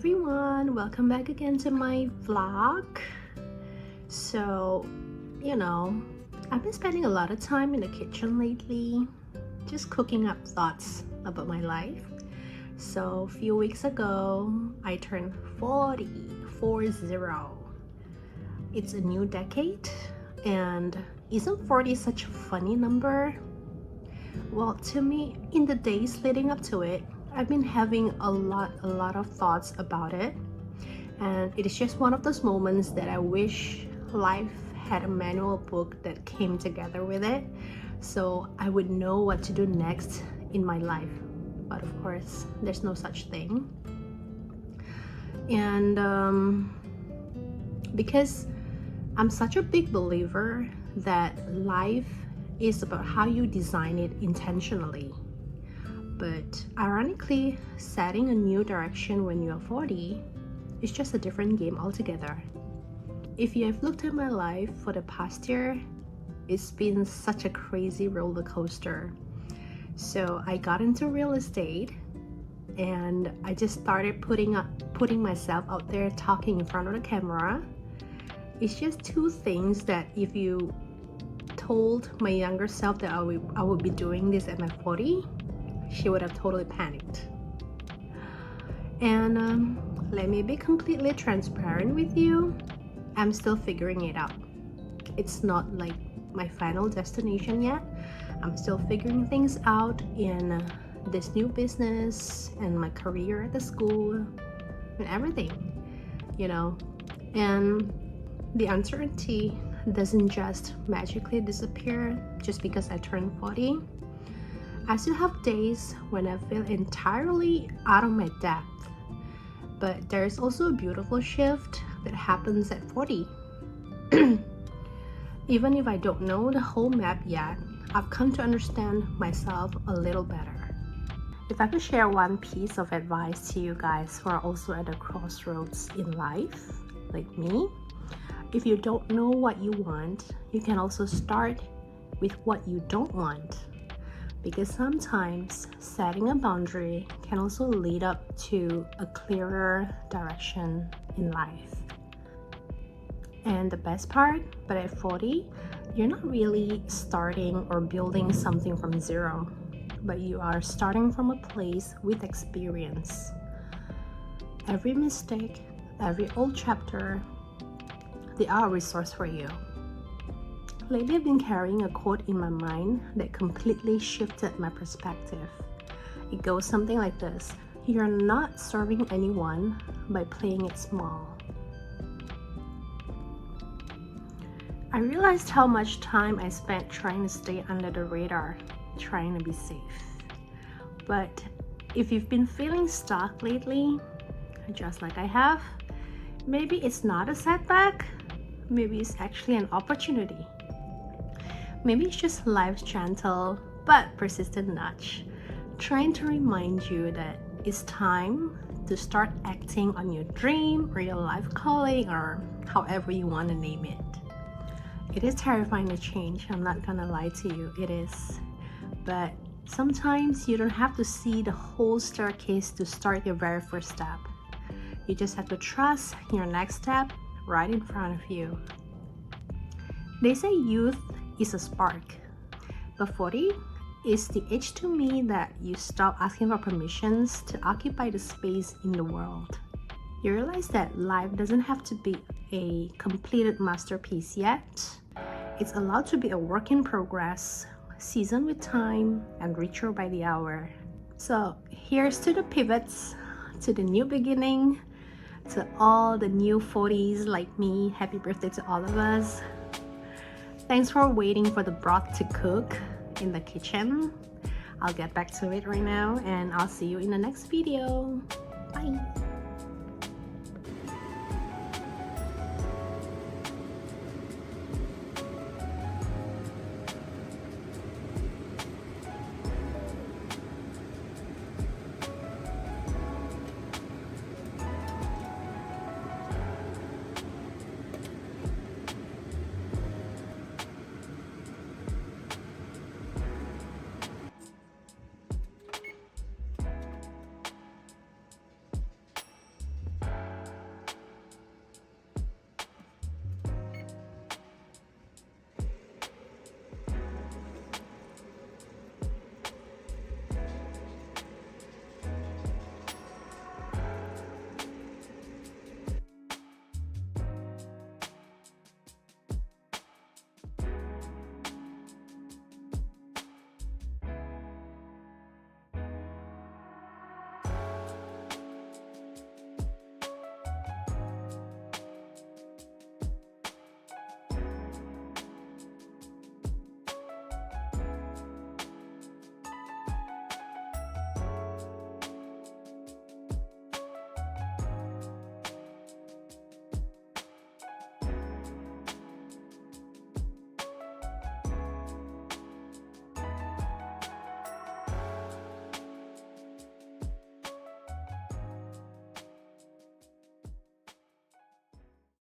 everyone, welcome back again to my vlog. So, I've been spending a lot of time in the kitchen lately, just cooking up thoughts about my life. So, a few weeks ago, I turned 40. It's a new decade, and isn't 40 such a funny number? Well, to me, in the days leading up to it, I've been having a lot of thoughts about it, and it is just one of those moments that I wish life had a manual book that came together with it, so I would know what to do next in my life. But of course, there's no such thing. And because I'm such a big believer that life is about how you design it intentionally. But ironically, setting a new direction when you're 40 is just a different game altogether. If you have looked at my life for the past year, it's been such a crazy roller coaster. So I got into real estate, and I just started putting myself out there talking in front of the camera. It's just two things that if you told my younger self that I would be doing this at my 40, she would have totally panicked. And let me be completely transparent with you. I'm still figuring it out. It's not like my final destination yet. I'm still figuring things out in this new business and my career at the school and everything, and the uncertainty doesn't just magically disappear just because I turned 40. I still have days when I feel entirely out of my depth, but there's also a beautiful shift that happens at 40. Even if I don't know the whole map yet, I've come to understand myself a little better. If I could share one piece of advice to you guys who are also at a crossroads in life, like me, if you don't know what you want, you can also start with what you don't want. Because sometimes setting a boundary can also lead up to a clearer direction in life. And the best part, but at 40, you're not really starting or building something from zero, but you are starting from a place with experience. Every mistake, every old chapter, they are a resource for you. Lately, I've been carrying a quote in my mind that completely shifted my perspective. It goes something like this: you're not serving anyone by playing it small. I realized how much time I spent trying to stay under the radar, trying to be safe. But if you've been feeling stuck lately, just like I have, maybe it's not a setback, maybe it's actually an opportunity. Maybe it's just life's gentle but persistent nudge, trying to remind you that it's time to start acting on your dream or your life calling, or however you want to name it. It is terrifying to change, I'm not gonna lie to you, it is. But sometimes you don't have to see the whole staircase to start your very first step. You just have to trust your next step right in front of you. They say youth is a spark, but 40 is the age to me that you stop asking for permissions to occupy the space in the world. You realize that life doesn't have to be a completed masterpiece yet. It's allowed to be a work in progress, seasoned with time and richer by the hour. So here's to the pivots, to the new beginning, to all the new 40s like me. Happy birthday to all of us. Thanks for waiting for the broth to cook in the kitchen. I'll get back to it right now, and I'll see you in the next video. Bye.